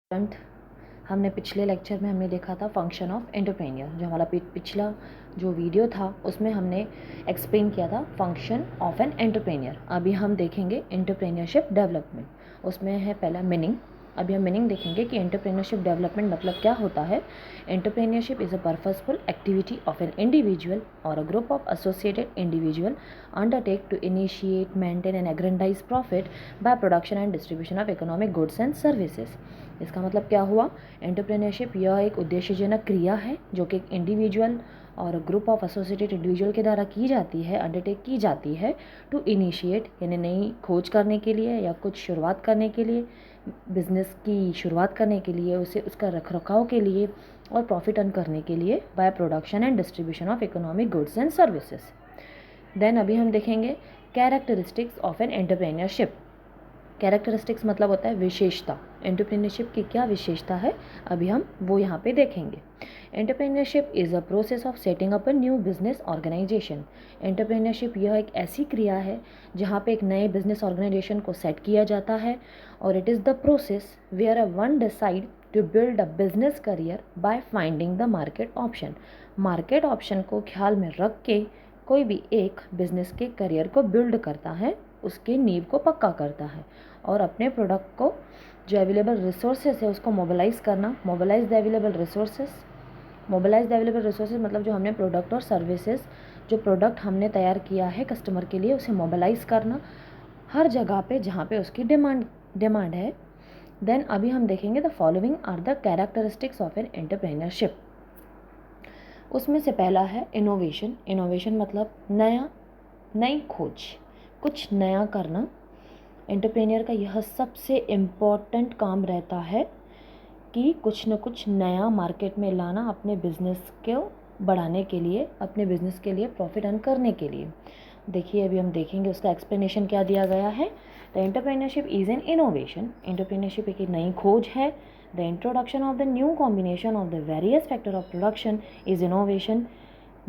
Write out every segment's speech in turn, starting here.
Student, हमने पिछले lecture में हमने देखा था फंक्शन ऑफ एंटरप्रेन्योर। जो हमारा पिछला जो वीडियो था उसमें हमने एक्सप्लेन किया था फंक्शन ऑफ एन एंटरप्रेन्योर। अभी हम देखेंगे एंटरप्रेन्योरशिप डेवलपमेंट। उसमें है पहला मीनिंग। अभी हम मीनिंग देखेंगे कि एंटरप्रेन्योरशिप डेवलपमेंट मतलब क्या होता है। Entrepreneurship is a purposeful activity of an individual or a group of associated individual undertake to initiate, maintain and aggrandize profit by production and distribution of economic goods and services. इसका मतलब क्या हुआ? Entrepreneurship यह एक उद्देश्यजनक क्रिया है जो कि एक इंडिविजुअल और ग्रुप ऑफ एसोसिएटेड इंडिविजुअल के द्वारा की जाती है, अंडरटेक की जाती है टू इनिशिएट, यानी नई खोज करने के लिए या कुछ शुरुआत करने के लिए, बिजनेस की शुरुआत करने के लिए, उसे उसका रखरखाव के लिए और प्रॉफिट अर्न करने के लिए by production and distribution of economic goods and services. Then अभी हम देखेंगे characteristics of an entrepreneurship. Characteristics मतलब होता है विशेषता। एंटरप्रेन्योरशिप की क्या विशेषता है, अभी हम वो यहाँ पे देखेंगे। Entrepreneurship is a process of setting up a new business organisation. Entrepreneurship यह एक ऐसी क्रिया है जहाँ पे एक नए बिजनेस ऑर्गेनाइजेशन को सेट किया जाता है, और it is the process where a one decide to build a business career by finding the market option. Market option को ख्याल में रख के कोई भी एक बिजनेस के करियर को बिल्ड करता है, उसके नींव को पक्का करता है, और अपने प्रोडक्ट को जो अवेलेबल रिसोर्सेज है उसको मोबिलाइज़ करना। Mobilise the available resources. Mobilise the available resources मतलब जो हमने प्रोडक्ट और सर्विसेज, जो प्रोडक्ट हमने तैयार किया है कस्टमर के लिए, उसे मोबिलाइज़ करना हर जगह पे जहाँ पे उसकी डिमांड है। देन अभी हम देखेंगे the following are the characteristics of an entrepreneurship. उसमें से पहला है इनोवेशन। इनोवेशन मतलब नया, नई खोज, कुछ नया करना। एंटरप्रेन्योर का यह सबसे इम्पॉर्टेंट काम रहता है कि कुछ न कुछ नया मार्केट में लाना अपने बिजनेस को बढ़ाने के लिए, अपने बिजनेस के लिए प्रॉफिट अर्न करने के लिए। देखिए अभी हम देखेंगे उसका एक्सप्लेनेशन क्या दिया गया है। The entrepreneurship is N innovation. Entrepreneurship एक नई खोज है। The introduction of the new combination of the various factor of production is innovation.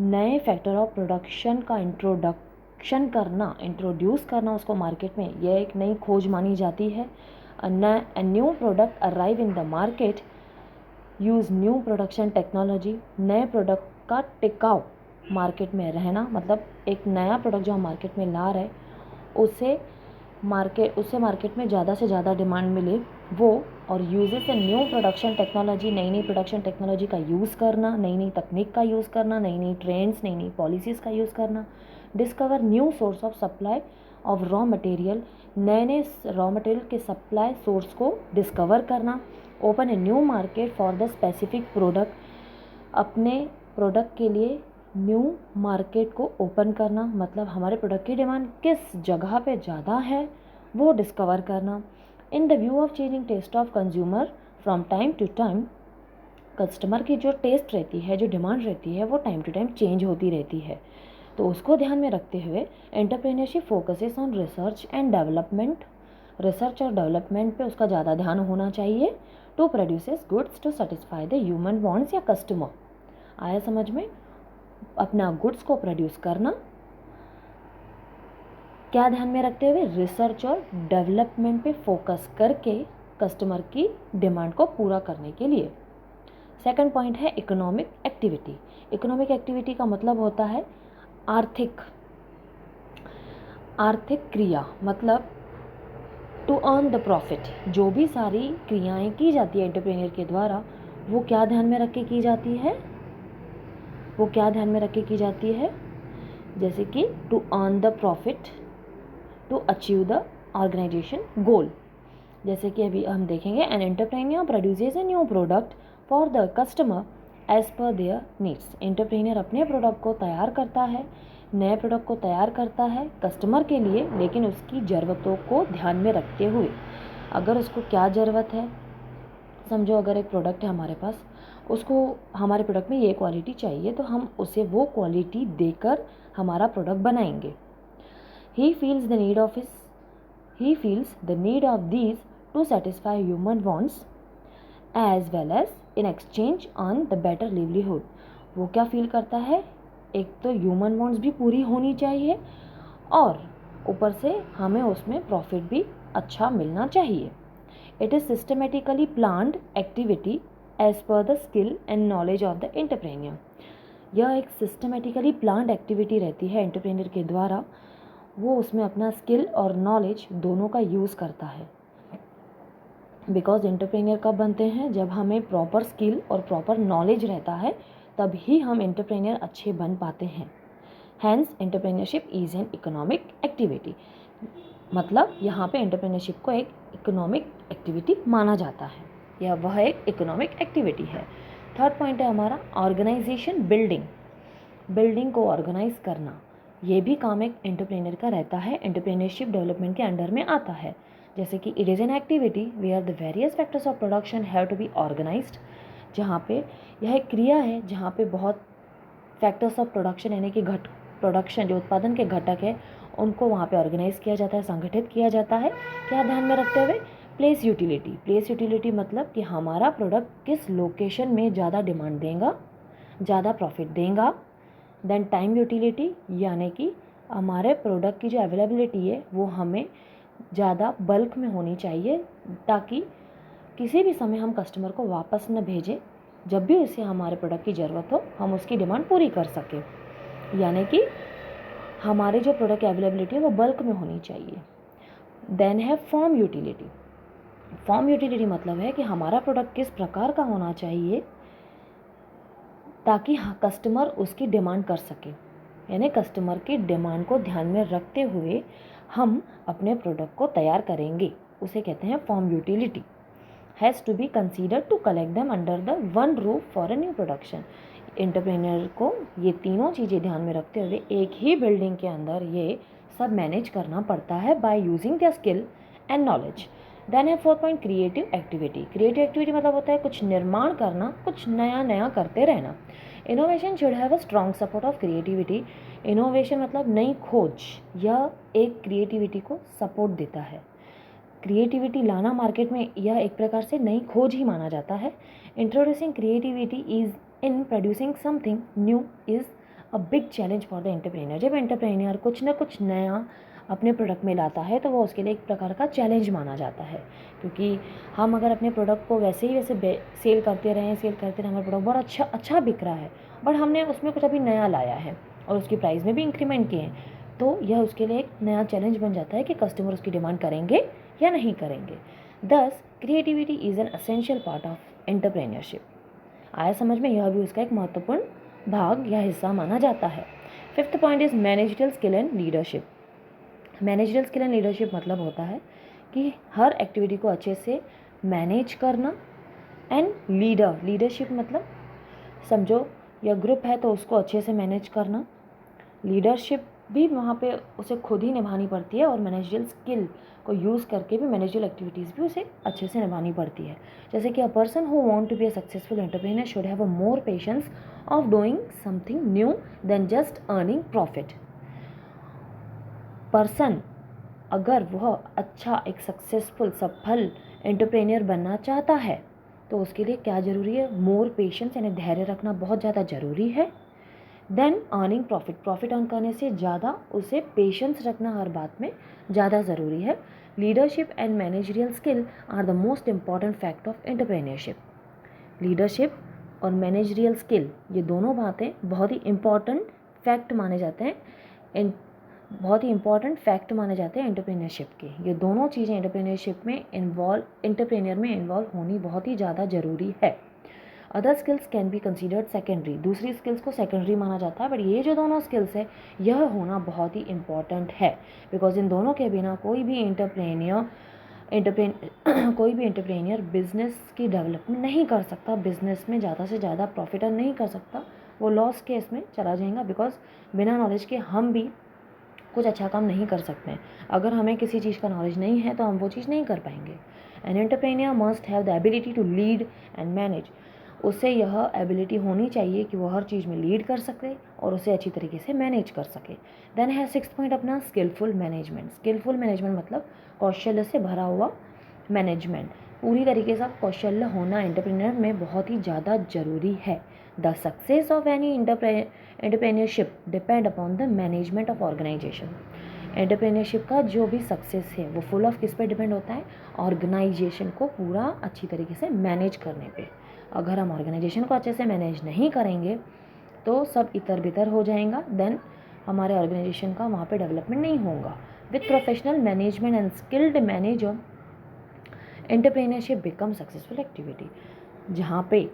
नए फैक्टर ऑफ प्रोडक्शन का इंट्रोडक्शन करना, इंट्रोड्यूस करना उसको मार्केट में, यह एक नई खोज मानी जाती है। A new product arrive in the market use new production technology. नए प्रोडक्ट का टिकाऊ मार्केट में रहना, मतलब एक नया प्रोडक्ट जो हम मार्केट में ला रहे उसे मार्केट में ज़्यादा से ज़्यादा डिमांड मिले वो, और uses a new production technology, नई नई प्रोडक्शन टेक्नोलॉजी का यूज़ करना, नई नई तकनीक का यूज़ करना, नई नई ट्रेंड्स, नई नई पॉलिसीज़ का यूज़ करना। Discover new source of supply of raw material. नए नए रॉ मटेरियल के सप्लाई सोर्स को डिस्कवर करना। Open a new market for the specific product. अपने प्रोडक्ट के लिए न्यू मार्केट को ओपन करना, मतलब हमारे प्रोडक्ट की डिमांड किस जगह पे ज़्यादा है वो डिस्कवर करना। In the view of changing taste of consumer from time to time. Customer की जो टेस्ट रहती है, जो डिमांड रहती है, वो टाइम टू टाइम चेंज होती रहती है, तो उसको ध्यान में रखते हुए entrepreneurship focuses on research and development. Research और डेवलपमेंट पे उसका ज़्यादा ध्यान होना चाहिए। To produces goods to satisfy the human wants या कस्टमर। आया समझ में? अपना गुड्स को प्रोड्यूस करना, क्या ध्यान में रखते हुए? रिसर्च और डेवलपमेंट पे फोकस करके कस्टमर की डिमांड को पूरा करने के लिए। सेकंड पॉइंट है इकोनॉमिक एक्टिविटी। इकोनॉमिक एक्टिविटी का मतलब होता है आर्थिक क्रिया, मतलब टू अर्न द प्रॉफिट। जो भी सारी क्रियाएं की जाती है एंटरप्रेन्योर के द्वारा, वो क्या ध्यान में रख के की जाती है? वो क्या ध्यान में रख के की जाती है? जैसे कि to earn the profit, to achieve the organization goal. जैसे कि अभी हम देखेंगे an entrepreneur produces a new product for the customer as per their needs. Entrepreneur अपने प्रोडक्ट को तैयार करता है, नए प्रोडक्ट को तैयार करता है कस्टमर के लिए, लेकिन उसकी ज़रूरतों को ध्यान में रखते हुए। अगर उसको क्या ज़रूरत है, समझो अगर एक प्रोडक्ट है हमारे पास, उसको हमारे प्रोडक्ट में ये क्वालिटी चाहिए, तो हम उसे वो क्वालिटी देकर हमारा प्रोडक्ट बनाएंगे। He feels the need of these to satisfy human wants as well as in exchange on the better livelihood। वो क्या फील करता है? एक तो ह्यूमन वांट्स भी पूरी होनी चाहिए और ऊपर से हमें उसमें प्रॉफिट भी अच्छा मिलना चाहिए। It is systematically planned activity as per the skill and knowledge of the entrepreneur. यह एक सिस्टमेटिकली प्लान्ड एक्टिविटी रहती है एंटरप्रेन्योर के द्वारा, वो उसमें अपना स्किल और नॉलेज दोनों का यूज़ करता है। बिकॉज एंटरप्रेन्योर कब बनते हैं, जब हमें प्रॉपर स्किल और प्रॉपर नॉलेज रहता है, तभी हम एंटरप्रेन्योर अच्छे बन पाते हैं। Hence entrepreneurship is an economic activity, मतलब यहाँ पे एंटरप्रेन्योरशिप को एक इकोनॉमिक एक्टिविटी माना जाता है, या वह एक इकोनॉमिक एक्टिविटी है। थर्ड पॉइंट है हमारा ऑर्गेनाइजेशन बिल्डिंग। बिल्डिंग को ऑर्गेनाइज करना, ये भी काम एक एंटरप्रेन्योर का रहता है, एंटरप्रेन्योरशिप डेवलपमेंट के अंडर में आता है। जैसे कि it is an activity where the various factors of production have to be organised, जहाँ पे यह एक क्रिया है जहाँ पे बहुत फैक्टर्स ऑफ प्रोडक्शन यानी कि प्रोडक्शन जो उत्पादन के घटक है उनको वहाँ पे ऑर्गेनाइज किया जाता है, संगठित किया जाता है। क्या ध्यान में रखते हुए, प्लेस यूटिलिटी। प्लेस यूटिलिटी मतलब कि हमारा प्रोडक्ट किस लोकेशन में ज़्यादा डिमांड देगा, ज़्यादा प्रॉफिट देगा। देन टाइम यूटिलिटी, यानी कि हमारे प्रोडक्ट की जो अवेलेबिलिटी है वो हमें ज़्यादा बल्क में होनी चाहिए, ताकि किसी भी समय हम कस्टमर को वापस न भेजें, जब भी उसे हमारे प्रोडक्ट की ज़रूरत हो हम उसकी डिमांड पूरी कर सकें। यानी कि हमारे जो प्रोडक्ट की अवेलेबिलिटी है वो बल्क में होनी चाहिए। देन है फॉर्म यूटिलिटी। फॉर्म यूटिलिटी मतलब है कि हमारा प्रोडक्ट किस प्रकार का होना चाहिए ताकि कस्टमर उसकी डिमांड कर सके, यानी कस्टमर की डिमांड को ध्यान में रखते हुए हम अपने प्रोडक्ट को तैयार करेंगे, उसे कहते हैं form utility. Has to be considered to collect them under the one roof for a new production. Entrepreneur को ये तीनों चीज़ें ध्यान में रखते हुए एक ही बिल्डिंग के अंदर ये सब मैनेज करना पड़ता है by using their skill and knowledge. Then है fourth point creative activity. Creative activity मतलब होता है कुछ निर्माण करना, कुछ नया नया करते रहना। Innovation should have a strong support of creativity. Innovation मतलब नई खोज, यह एक क्रिएटिविटी को सपोर्ट देता है। क्रिएटिविटी लाना मार्केट में यह एक प्रकार से नई खोज ही माना जाता है। Introducing creativity is in producing something new is a big challenge for the entrepreneur. जब एंटरप्रेन्योर कुछ ना कुछ नया अपने प्रोडक्ट में लाता है तो वो उसके लिए एक प्रकार का चैलेंज माना जाता है, क्योंकि हम अगर अपने प्रोडक्ट को वैसे ही वैसे सेल करते रहें हमारा प्रोडक्ट बहुत अच्छा बिक रहा है, बट हमने उसमें कुछ अभी नया लाया है और उसकी प्राइस में भी इंक्रीमेंट किए हैं, तो यह उसके लिए एक नया चैलेंज बन जाता है कि कस्टमर उसकी डिमांड करेंगे या नहीं करेंगे। दस creativity is an essential part of entrepreneurship. आया समझ में, यह भी उसका एक महत्वपूर्ण भाग या हिस्सा माना जाता है। Fifth point is managerial skill and leadership. Managerial skill and leadership मतलब होता है कि हर एक्टिविटी को अच्छे से मैनेज करना। एंड लीडरशिप मतलब समझो यह ग्रुप है तो उसको अच्छे से मैनेज करना। लीडरशिप भी वहाँ पे उसे खुद ही निभानी पड़ती है और मैनेजरियल स्किल को यूज़ करके भी मैनेजरियल एक्टिविटीज़ भी उसे अच्छे से निभानी पड़ती है। जैसे कि a person who want to be a successful entrepreneur should have a more patience of doing something new than just earning profit. Person अगर वह अच्छा एक सक्सेसफुल सफल एंटरप्रेन्योर बनना चाहता है तो उसके लिए क्या ज़रूरी है, मोर पेशेंस यानी धैर्य रखना बहुत ज़्यादा ज़रूरी है। देन अर्निंग प्रॉफिट अर्न करने से ज़्यादा उसे पेशेंस रखना हर बात में ज़्यादा ज़रूरी है। Leadership and managerial skill are the most important fact of entrepreneurship. Leadership और मैनेजरियल स्किल ये दोनों बातें बहुत ही इम्पॉर्टेंट फैक्ट माने जाते हैं एंटरप्रेन्योरशिप के। ये दोनों चीज़ें एंटरप्रेन्योर में इन्वॉल्व होनी बहुत ही ज़्यादा ज़रूरी है। Other skills can be considered secondary. दूसरी स्किल्स को सेकेंडरी माना जाता है, बट ये जो दोनों स्किल्स है यह होना बहुत ही इम्पॉर्टेंट है, बिकॉज इन दोनों के बिना कोई भी एंटरप्रेन्योर बिजनेस की डेवलपमेंट नहीं कर सकता, बिजनेस में ज़्यादा से ज़्यादा प्रॉफिट अर्न नहीं कर सकता, वो लॉस केस में चला जाएगा। बिकॉज बिना नॉलेज के हम भी कुछ अच्छा काम नहीं कर सकते हैं। अगर हमें किसी चीज़ का नॉलेज नहीं है तो हम वो चीज़ नहीं कर पाएंगे। An entrepreneur must have the ability to lead and manage. उसे यह एबिलिटी होनी चाहिए कि वो हर चीज़ में लीड कर सके और उसे अच्छी तरीके से मैनेज कर सके। देन है सिक्स्थ पॉइंट अपना स्किलफुल मैनेजमेंट। स्किलफुल मैनेजमेंट मतलब कौशल्य से भरा हुआ मैनेजमेंट। पूरी तरीके से कौशल्य होना एंटरप्रेन्योर में बहुत ही ज़्यादा ज़रूरी है। The success of any entrepreneurship depend upon the management of organization. Entrepreneurship का जो भी सक्सेस है वो फुल ऑफ किस पे डिपेंड होता है, ऑर्गेनाइजेशन को पूरा अच्छी तरीके से मैनेज करने पे। अगर हम ऑर्गेनाइजेशन को अच्छे से मैनेज नहीं करेंगे तो सब इतर बितर हो जाएगा, देन हमारे ऑर्गेनाइजेशन का वहाँ पे डेवलपमेंट नहीं होगा। With professional management and skilled manager entrepreneurship become successful activity. जहाँ पे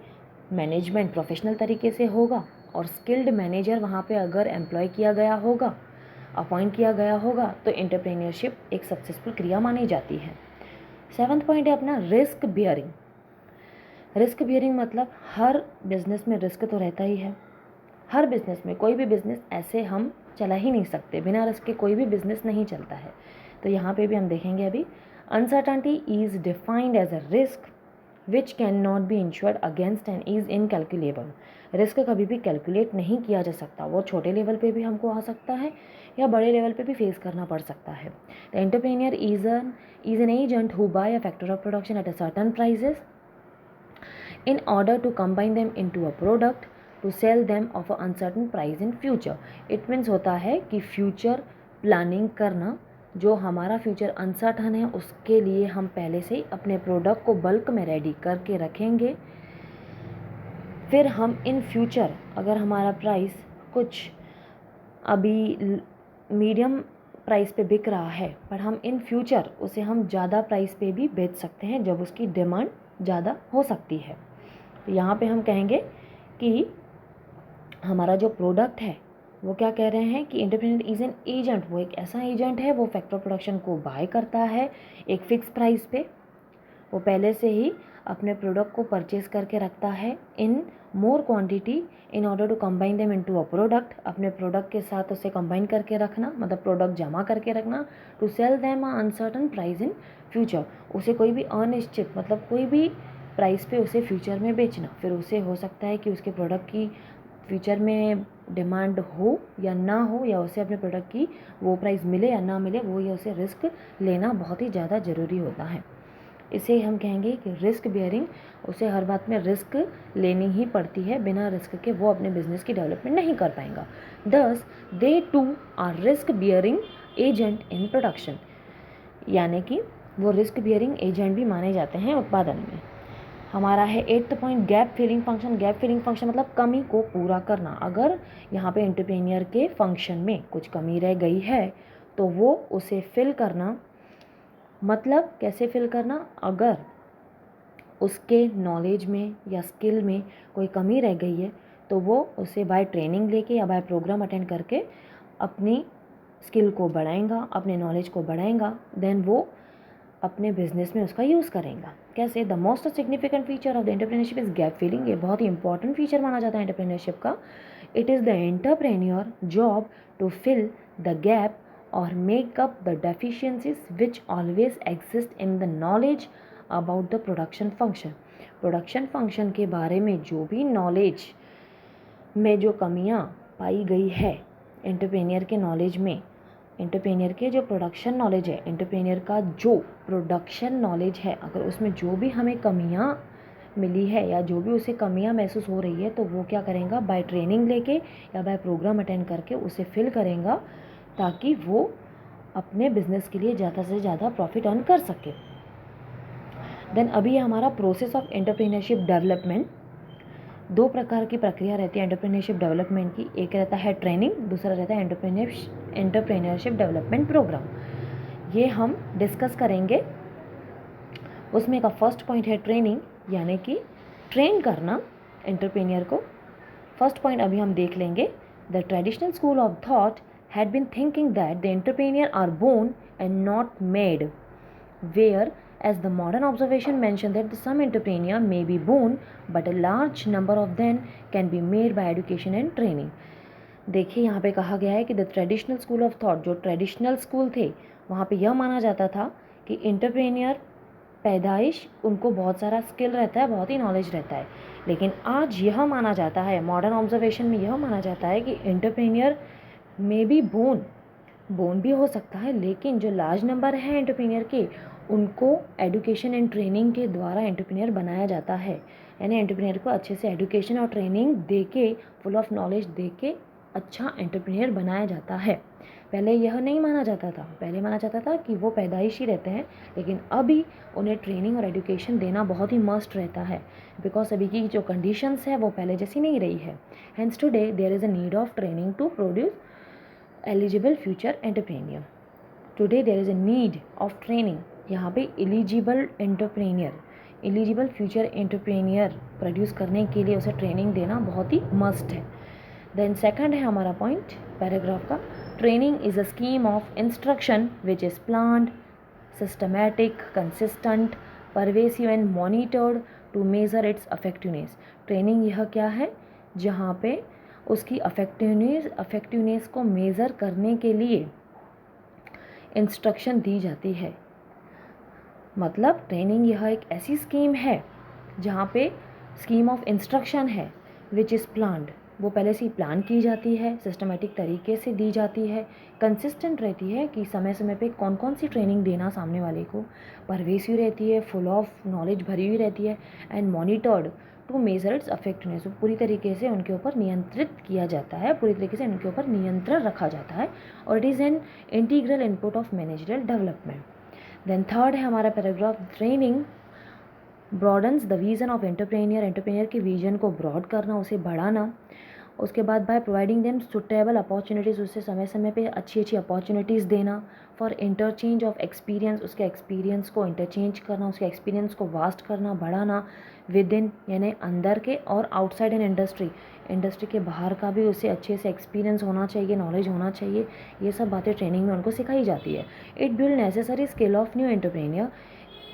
मैनेजमेंट प्रोफेशनल तरीके से होगा और स्किल्ड मैनेजर वहाँ पे अगर एम्प्लॉय किया गया होगा, अपॉइंट किया गया होगा, तो एंटरप्रेन्योरशिप एक सक्सेसफुल क्रिया मानी जाती है। 7th पॉइंट है अपना रिस्क बियरिंग। रिस्क बियरिंग मतलब हर बिजनेस में रिस्क तो रहता ही है। हर बिजनेस में, कोई भी बिजनेस ऐसे हम चला ही नहीं सकते, बिना रिस्क के कोई भी बिजनेस नहीं चलता है। तो यहाँ पे भी हम देखेंगे अभी, uncertainty is defined as a risk which can not be insured against and is incalculable. Risk कभी भी कैलकुलेट नहीं किया जा सकता, वो छोटे लेवल पे भी हमको आ सकता है या बड़े लेवल पे भी फेस करना पड़ सकता है। The entrepreneur is an agent who buy a factor of production at a certain prices in order to combine them into a product to sell them of a uncertain price in future. It means होता है कि future planning करना, जो हमारा future uncertain है उसके लिए हम पहले से ही अपने प्रोडक्ट को बल्क में रेडी करके रखेंगे। फिर हम इन फ्यूचर अगर हमारा प्राइस कुछ अभी मीडियम प्राइस पे बिक रहा है, पर हम इन फ्यूचर उसे हम ज़्यादा प्राइस पे भी बेच सकते हैं जब उसकी डिमांड ज़्यादा हो सकती है। तो यहाँ पे हम कहेंगे कि हमारा जो प्रोडक्ट है वो क्या कह रहे हैं कि एंटरप्रेन्योर इज एन एजेंट, वो एक ऐसा एजेंट है, वो फैक्टर प्रोडक्शन को बाय करता है एक फ़िक्स प्राइस पे। वो पहले से ही अपने प्रोडक्ट को परचेज करके रखता है in more quantity in order to combine them into a product. अपने प्रोडक्ट के साथ उसे कंबाइन करके रखना, मतलब प्रोडक्ट जमा करके रखना। To sell them a uncertain price in future, उसे कोई भी अनिश्चित मतलब कोई भी प्राइस पे उसे फ्यूचर में बेचना। फिर उसे हो सकता है कि उसके प्रोडक्ट की फ्यूचर में डिमांड हो या ना हो, या उसे अपने प्रोडक्ट की वो प्राइस मिले या ना मिले, वो या उसे रिस्क लेना बहुत ही ज़्यादा ज़रूरी होता है। इसे हम कहेंगे कि रिस्क बियरिंग, उसे हर बात में रिस्क लेनी ही पड़ती है, बिना रिस्क के वो अपने बिजनेस की डेवलपमेंट नहीं कर पाएगा। Thus they too are risk bearing agent in production, यानी कि वो रिस्क बियरिंग एजेंट भी माने जाते हैं उत्पादन में। हमारा है 8th point gap filling function. Gap filling function मतलब कमी को पूरा करना। अगर यहाँ पे एंटरप्रेन्योर के फंक्शन में कुछ कमी रह गई है तो वो उसे फिल करना, मतलब कैसे फिल करना, अगर उसके नॉलेज में या स्किल में कोई कमी रह गई है तो वो उसे बाय ट्रेनिंग लेके या बाय प्रोग्राम अटेंड करके अपनी स्किल को बढ़ाएगा, अपने नॉलेज को बढ़ाएगा, देन वो अपने बिजनेस में उसका यूज़ करेगा। कैसे? The most significant feature of the entrepreneurship is gap filling. ये बहुत ही इंपॉर्टेंट फीचर माना जाता है एंटरप्रेन्योरशिप का। It is the entrepreneur job to fill the gap और make up the deficiencies which always exist in the knowledge about the production function. Production function के बारे में जो भी नॉलेज में जो कमियां पाई गई है एंटरप्रेन्योर के नॉलेज में, एंटरप्रेन्योर के जो प्रोडक्शन नॉलेज है, एंटरप्रेन्योर का जो प्रोडक्शन नॉलेज है, अगर उसमें जो भी हमें कमियां मिली है या जो भी उसे कमियां महसूस हो रही है तो वो क्या करेगा, बाय ट्रेनिंग लेके या बाय प्रोग्राम अटेंड करके उसे फिल करेगा, ताकि वो अपने बिजनेस के लिए ज़्यादा से ज़्यादा प्रॉफिट अर्न कर सके। देन अभी हमारा प्रोसेस ऑफ एंटरप्रेन्योरशिप डेवलपमेंट। दो प्रकार की प्रक्रिया रहती है एंटरप्रेन्योरशिप डेवलपमेंट की। एक रहता है ट्रेनिंग, दूसरा रहता है एंटरप्रेन्योरशिप डेवलपमेंट प्रोग्राम। ये हम डिस्कस करेंगे। उसमें का फर्स्ट पॉइंट है ट्रेनिंग, यानी कि ट्रेन करना एंटरप्रेन्योर को। फर्स्ट पॉइंट अभी हम देख लेंगे। The traditional school of thought had been thinking that the entrepreneur are born and not made, whereas the modern observation mentioned that some entrepreneur may be born but a large number of them can be made by education and training. देखिए यहाँ पे कहा गया है कि the traditional school of thought, जो traditional school थे वहाँ पे यह माना जाता था कि एंटरप्रेन्योर पैदाइश उनको बहुत सारा स्किल रहता है, बहुत ही नॉलेज रहता है, लेकिन आज यह माना जाता है, मॉडर्न ऑब्जर्वेशन में यह माना जाता है कि एंटरप्रेन्योर मे बी बोन भी हो सकता है, लेकिन जो लार्ज नंबर है एंटरप्रेन्योर के, उनको एजुकेशन एंड ट्रेनिंग के द्वारा एंटरप्रेन्योर बनाया जाता है। यानी एंटरप्रेन्योर को अच्छे से एजुकेशन और ट्रेनिंग दे के, फुल ऑफ नॉलेज दे के अच्छा एंटरप्रेन्योर बनाया जाता है। पहले यह नहीं माना जाता था, पहले माना जाता था कि वो पैदाइशी रहते हैं, लेकिन अभी उन्हें ट्रेनिंग और एजुकेशन देना बहुत ही मस्ट रहता है, बिकॉज अभी की जो कंडीशंस है वो पहले जैसी नहीं रही है। Hence today there is a need of training to produce eligible future entrepreneur. Today there is a need of training, यहाँ पे eligible entrepreneur, eligible future entrepreneur produce करने के लिए उसे ट्रेनिंग देना बहुत ही मस्ट है। देन सेकंड है हमारा पॉइंट पैराग्राफ का, training is a scheme of instruction which is planned, systematic, consistent, pervasive and monitored to measure its effectiveness. Training यह क्या है, जहाँ पे उसकी अफेक्टिवनेस को मेज़र करने के लिए इंस्ट्रक्शन दी जाती है। मतलब ट्रेनिंग यह एक ऐसी स्कीम है जहाँ पे स्कीम ऑफ इंस्ट्रक्शन है विच इज़ प्लान्ड, वो पहले से ही प्लान की जाती है, सिस्टमेटिक तरीके से दी जाती है, कंसिस्टेंट रहती है कि समय समय पे कौन कौन सी ट्रेनिंग देना सामने वाले को, परवेसिव रहती है, फुल ऑफ नॉलेज भरी हुई रहती है, and monitored to measure its effectiveness, पूरी तरीके से उनके ऊपर नियंत्रित किया जाता है, पूरी तरीके से उनके ऊपर नियंत्रण रखा जाता है, और it is an integral input of managerial development. Then third है हमारा paragraph, training broadens the vision of entrepreneur, entrepreneur के विजन को ब्रॉड करना, उसे बढ़ाना। उसके बाद by providing them suitable opportunities, उससे समय समय पे अच्छी अच्छी अपॉर्चुनिटीज़ देना, फॉर इंटरचेंज ऑफ एक्सपीरियंस, उसके एक्सपीरियंस को इंटरचेंज करना, उसके एक्सपीरियंस को वास्ट करना, बढ़ाना, विद इन यानी अंदर के, और आउटसाइड इन इंडस्ट्री, इंडस्ट्री के बाहर का भी उसे अच्छे से एक्सपीरियंस होना चाहिए, नॉलेज होना चाहिए। ये सब बातें ट्रेनिंग में उनको सिखाई जाती है। It build necessary skill of new entrepreneur,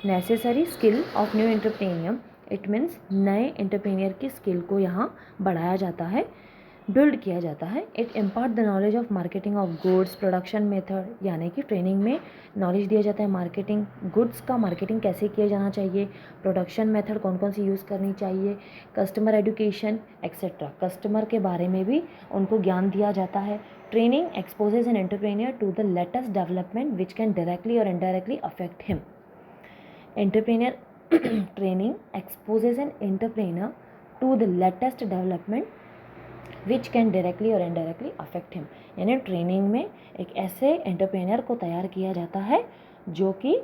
necessary skill of new entrepreneur, it means नए एंटरप्रेन्योर की स्किल को यहाँ बढ़ाया जाता है, बिल्ड किया जाता है। It impart the knowledge of marketing of goods, production method, यानी कि ट्रेनिंग में नॉलेज दिया जाता है मार्केटिंग, गुड्स का मार्केटिंग कैसे किया जाना चाहिए, प्रोडक्शन मेथड कौन कौन सी यूज़ करनी चाहिए, कस्टमर एडुकेशन एक्सेट्रा, कस्टमर के बारे में भी उनको ज्ञान दिया जाता है। Training exposes an entrepreneur to the latest development which can directly or indirectly affect him. Entrepreneur training exposes an entrepreneur to the latest development which can directly or indirectly affect him, यानी training में एक ऐसे entrepreneur को तैयार किया जाता है जो कि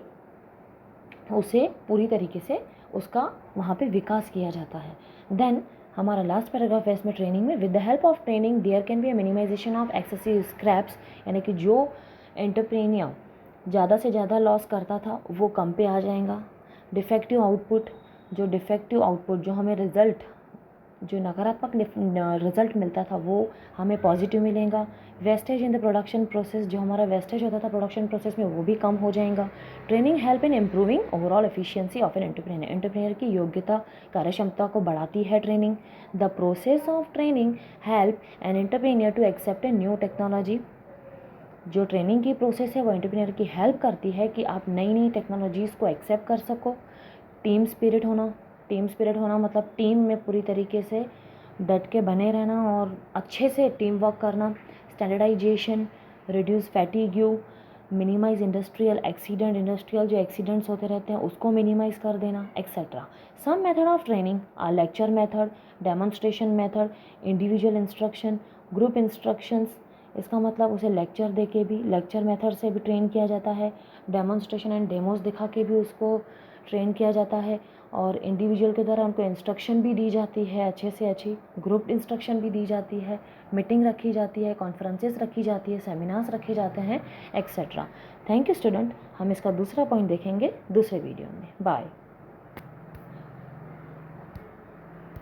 उसे पूरी तरीके से उसका वहाँ पे विकास किया जाता है। देन हमारा लास्ट पैराग्राफ है इसमें ट्रेनिंग में, with the help of training there can be a minimization of excessive scraps, यानी कि जो एंटरप्रेन्योर ज़्यादा से ज़्यादा लॉस करता था वो कम पे आ जाएगा। डिफेक्टिव आउटपुट, जो डिफेक्टिव आउटपुट जो हमें रिज़ल्ट, जो नकारात्मक रिजल्ट मिलता था वो हमें पॉजिटिव मिलेगा। Wastage in the production process, जो हमारा वेस्टेज होता था प्रोडक्शन प्रोसेस में वो भी कम हो जाएगा। Training help in improving overall efficiency of an entrepreneur, entrepreneur की योग्यता, कार्यक्षमता को बढ़ाती है training. The process of training help an entrepreneur to accept a new technology, जो ट्रेनिंग की प्रोसेस है वो एंटरप्रेन्योर की हेल्प करती है कि आप नई नई टेक्नोलॉजीज़ को एक्सेप्ट कर सको। टीम स्पिरिट होना, टीम स्पिरिट होना मतलब टीम में पूरी तरीके से डट के बने रहना और अच्छे से टीम वर्क करना। Standardization, reduce fatigue, minimize industrial accident, industrial जो एक्सीडेंट्स होते रहते हैं उसको मिनिमाइज कर देना etcetera. Some method of training are lecture method, demonstration method, individual instruction, group instructions. इसका मतलब उसे लेक्चर दे के भी, लेक्चर मेथड से भी ट्रेन किया जाता है, डेमोन्स्ट्रेशन एंड डेमोज दिखा के भी उसको ट्रेन किया जाता है, और इंडिविजुअल के द्वारा उनको इंस्ट्रक्शन भी दी जाती है अच्छे से अच्छी, ग्रुप इंस्ट्रक्शन भी दी जाती है, मीटिंग रखी जाती है, कॉन्फ्रेंसेस रखी जाती है, सेमिनार्स रखे जाते हैं एक्सेट्रा। थैंक यू स्टूडेंट, हम इसका दूसरा पॉइंट देखेंगे दूसरे वीडियो में। बाय।